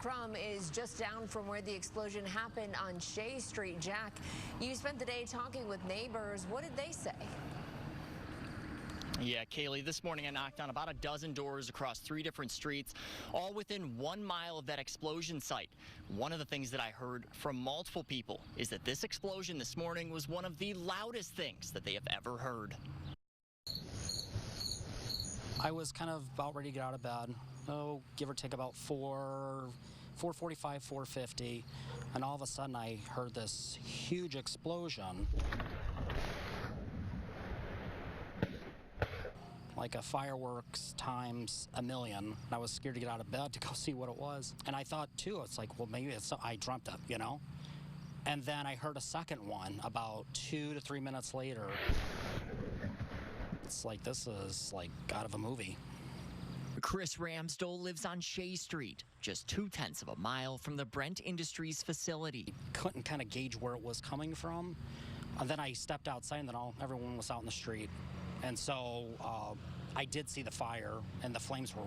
Krumm is just down from where the explosion happened on Shea Street. Jack, you spent the day talking with neighbors. What did they say? Yeah, Kaylee, this morning I knocked on about a dozen doors across 3 different streets, all within 1 mile of that explosion site. One of the things that I heard from multiple people is that this explosion this morning was one of the loudest things that they have ever heard. I was kind of about ready to get out of bed, give or take about 4:45, 4:50, and all of a sudden I heard this huge explosion. Like a fireworks times a million. I was scared to get out of bed to go see what it was. And I thought too, it's like, well, maybe I dreamt it, you know? And then I heard a second one about 2 to 3 minutes later. It's like, this is like out of a movie. Chris Ramsdell lives on Shea Street, just 0.2 of a mile from the Brent Industries facility. Couldn't kind of gauge where it was coming from. And then I stepped outside and then everyone was out in the street. And so I did see the fire, and the flames were,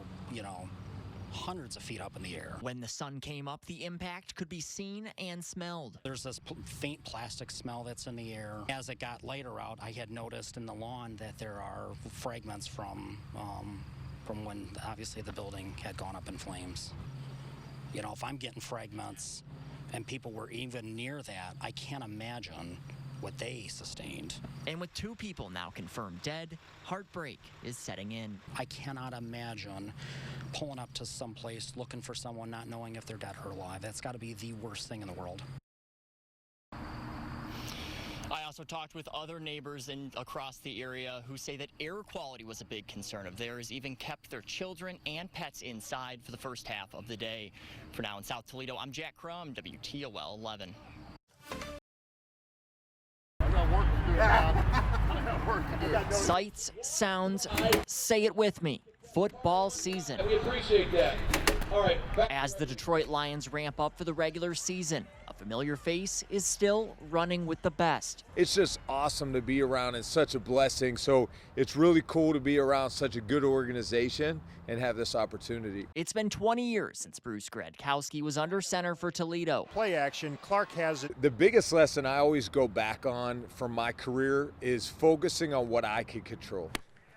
hundreds of feet up in the air. When the sun came up, the impact could be seen and smelled. There's this faint plastic smell that's in the air. As it got later out, I had noticed in the lawn that there are fragments from when obviously the building had gone up in flames. If I'm getting fragments and people were even near that, I can't imagine what they sustained. And with 2 people now confirmed dead, heartbreak is setting in. I cannot imagine pulling up to some place looking for someone not knowing if they're dead or alive. That's got to be the worst thing in the world. I also talked with other neighbors across the area who say that air quality was a big concern of theirs, even kept their children and pets inside for the first half of the day. For now in South Toledo, I'm Jack Krumm, WTOL 11. Sights, sounds, say it with me. Football season. We appreciate that. All right. As the Detroit Lions ramp up for the regular season, a familiar face is still running with the best. It's just awesome to be around and such a blessing. So it's really cool to be around such a good organization and have this opportunity. It's been 20 years since Bruce Gradkowski was under center for Toledo. Play action, Clark has it. The biggest lesson I always go back on from my career is focusing on what I can control.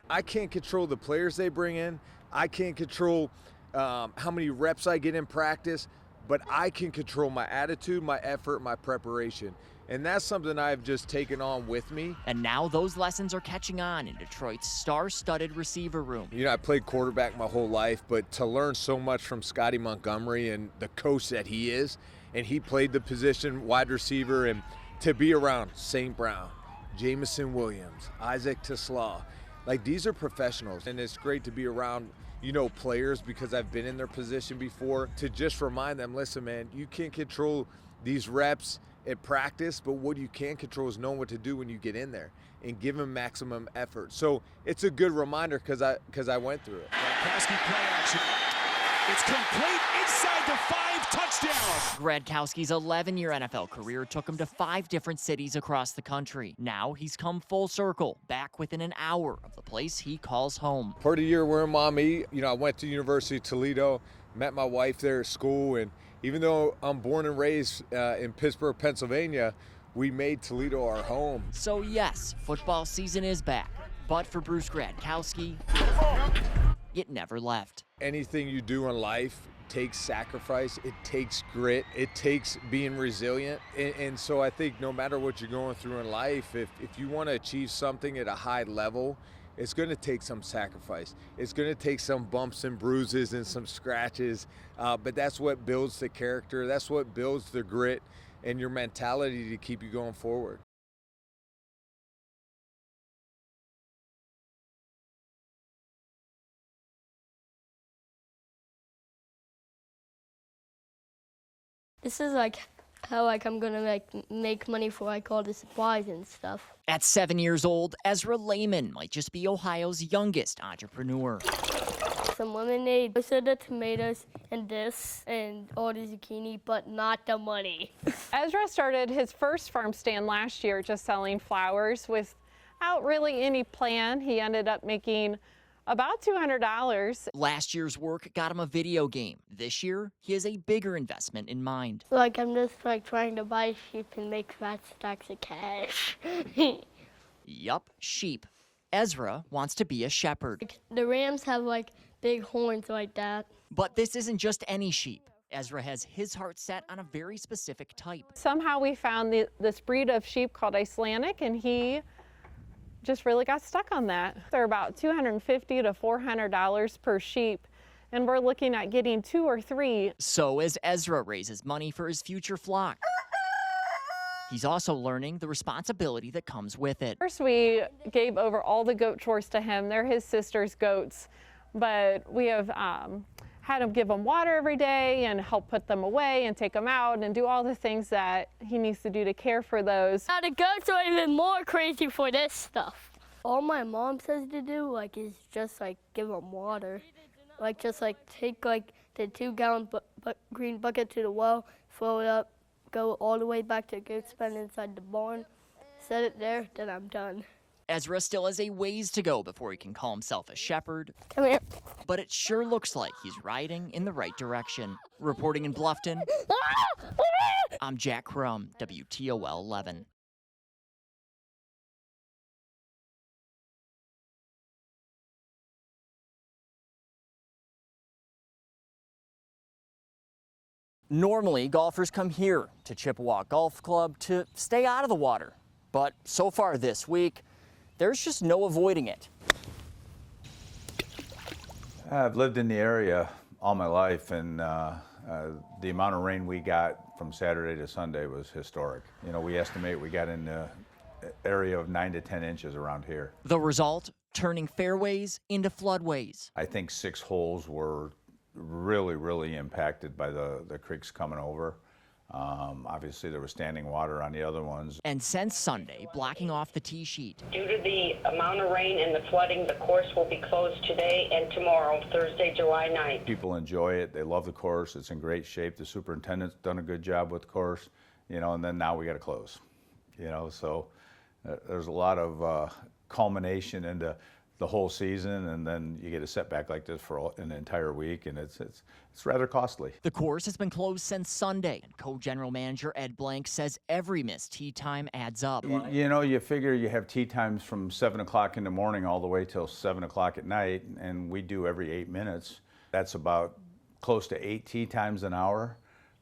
I can't control the players they bring in. I can't control how many reps I get in practice, but I can control my attitude, my effort, my preparation. And that's something I've just taken on with me. And now those lessons are catching on in Detroit's star-studded receiver room. I played quarterback my whole life, but to learn so much from Scotty Montgomery and the coach that he is, and he played the position wide receiver, and to be around St. Brown, Jamison Williams, Isaac Teslaw, like these are professionals. And it's great to be around players because I've been in their position before, to just remind them, listen, man, you can't control these reps at practice, but what you can control is knowing what to do when you get in there and give them maximum effort. So it's a good reminder because I went through it. Gradkowski play action. It's complete inside the 5, touchdown. Gradkowski's 11-year NFL career took him to 5 different cities across the country. Now he's come full circle, back within an hour of the place he calls home. Part of the year where Mommy, I went to University of Toledo, met my wife there at school, and even though I'm born and raised in Pittsburgh, Pennsylvania, we made Toledo our home. So yes, football season is back, but for Bruce Gradkowski, it never left. Anything you do in life takes sacrifice, it takes grit, it takes being resilient. And so I think no matter what you're going through in life, if you want to achieve something at a high level, it's going to take some sacrifice. It's going to take some bumps and bruises and some scratches, but that's what builds the character. That's what builds the grit and your mentality to keep you going forward. This is how I'm gonna make money for all the supplies and stuff. At 7 years old, Ezra Lehman might just be Ohio's youngest entrepreneur. Some lemonade, most of the tomatoes, and this, and all the zucchini, but not the money. Ezra started his first farm stand last year just selling flowers without really any plan. He ended up making About $200. Last year's work got him a video game. This year, he has a bigger investment in mind. Like, I'm just like trying to buy sheep and make fat stacks of cash. Yup, sheep. Ezra wants to be a shepherd. The rams have like big horns like that. But this isn't just any sheep. Ezra has his heart set on a very specific type. Somehow we found this breed of sheep called Icelandic, and he just really got stuck on that. They're about $250 to $400 per sheep, and we're looking at getting 2 or 3. So as Ezra raises money for his future flock, he's also learning the responsibility that comes with it. First, we gave over all the goat chores to him. They're his sister's goats, but we have had him give them water every day and help put them away and take them out and do all the things that he needs to do to care for those. Now the goats are even more crazy for this stuff. All my mom says to do like is just like give them water. Like just like take like the 2-gallon green bucket to the well, fill it up, go all the way back to the goat pen inside the barn, set it there, then I'm done. Ezra still has a ways to go before he can call himself a shepherd. Come here. But it sure looks like he's riding in the right direction. Reporting in Bluffton, I'm Jack Krumm, WTOL 11. Normally, golfers come here to Chippewa Golf Club to stay out of the water. But so far this week, there's just no avoiding it. I've lived in the area all my life, and the amount of rain we got from Saturday to Sunday was historic. You know, we estimate we got in the area of 9 to 10 inches around here. The result, turning fairways into floodways. I think 6 holes were really impacted by the creeks coming over. Obviously, there was standing water on the other ones. And since Sunday, blocking off the tee sheet. Due to the amount of rain and the flooding, the course will be closed today and tomorrow, Thursday, July 9th. People enjoy it. They love the course. It's in great shape. The superintendent's done a good job with the course, you know, and then now we got to close, you know, so there's a lot of culmination into the whole season, and then you get a setback like this for an entire week, and it's rather costly. The course has been closed since Sunday, and co-general manager Ed Blank says every missed tee time adds up. You know, you figure you have tee times from 7 o'clock in the morning all the way till 7 o'clock at night, and we do every 8 minutes. That's about close to 8 tee times an hour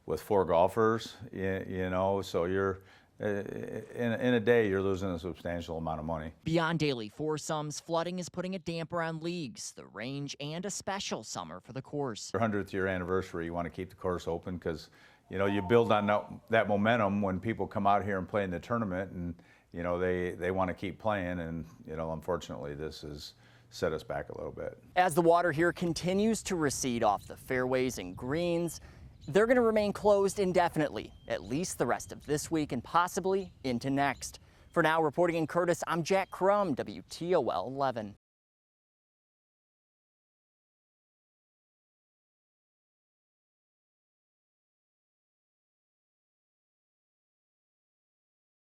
with 4 golfers, you know, so you're in a day, you're losing a substantial amount of money. Beyond daily foursomes, flooding is putting a damper on leagues, the range, and a special summer for the course. Your 100th year anniversary, you want to keep the course open because, you know, you build on that momentum when people come out here and play in the tournament, and, you know, they want to keep playing, and, you know, unfortunately, this has set us back a little bit. As the water here continues to recede off the fairways and greens, they're going to remain closed indefinitely, at least the rest of this week and possibly into next. For now, reporting in Curtis, I'm Jack Krumm, WTOL 11.